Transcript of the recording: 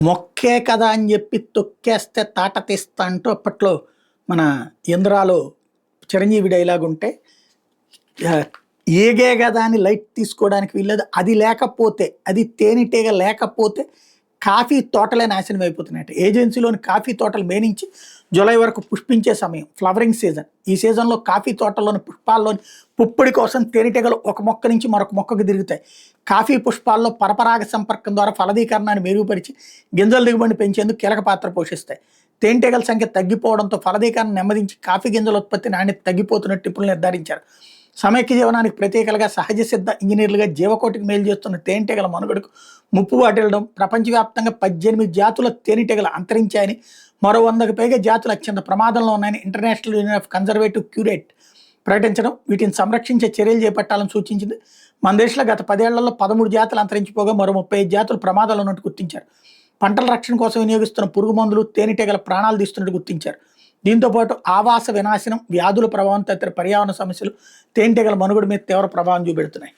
మొక్కే కదా అని చెప్పి తొక్కేస్తే తాట తీస్తా అంటూ అప్పట్లో మన ఇంద్రాలో చిరంజీవి డైలాగ్ ఉంటే ఆహ్, ఏగే గదా అని లైట్ తీసుకోవడానికి వీల్లేదు. అది లేకపోతే, అది తేనెటీగ లేకపోతే కాఫీ తోటలే నాశనం అయిపోతున్నాయట. ఏజెన్సీలోని కాఫీ తోటలు మే నుంచి జులై వరకు పుష్పించే సమయం. Flowering season. ఈ సీజన్‌లో కాఫీ తోటల్లోని పుష్పాల్లోని పుప్పొడి కోసం తేనెటీగలు ఒక మొక్క నుంచి మరొక మొక్కకు తిరుగుతాయి. కాఫీ పుష్పాల్లో పరపరాగ సంపర్కం ద్వారా ఫలదీకరణాన్ని మెరుగుపరిచి గింజల దిగుబడిని పెంచేందుకు కీలక పాత్ర పోషిస్తాయి. తేనెటీగల సంఖ్య తగ్గిపోవడంతో ఫలదీకరణ నెమ్మదించి కాఫీ గింజల ఉత్పత్తి నాణ్యత తగ్గిపోతున్నట్టు నిపుణులు నిర్ధారించారు. సమైక్య జీవనానికి ప్రతీకలుగా సహజ సిద్ధ ఇంజనీర్లుగా జీవకోటికి మేలు చేస్తున్న తేనెటీగల మనుగడకు ముప్పు వాటిల్లడం, ప్రపంచవ్యాప్తంగా 18 జాతుల తేనెటీగలు అంతరించాయని, మరో 100కి పైగా జాతులు అత్యంత ప్రమాదంలో ఉన్నాయని international union of conservative curate ప్రకటించడం, వీటిని సంరక్షించే చర్యలు చేపట్టాలని సూచించింది. మన దేశంలో గత 10 ఏళ్లలో 13 జాతులు అంతరించిపోగా మరో 35 జాతులు ప్రమాదంలో ఉన్నట్టు గుర్తించారు. పంటల రక్షణ కోసం వినియోగిస్తున్న పురుగు మందులు తేనెటీగల ప్రాణాలు తీస్తున్నట్టు గుర్తించారు. దీంతో పాటు ఆవాస వినాశనం, వ్యాధుల ప్రభావం తదితర పర్యావరణ సమస్యలు తేనెటీగల మనుగడ మీద తీవ్ర ప్రభావం చూపెడుతున్నాయి.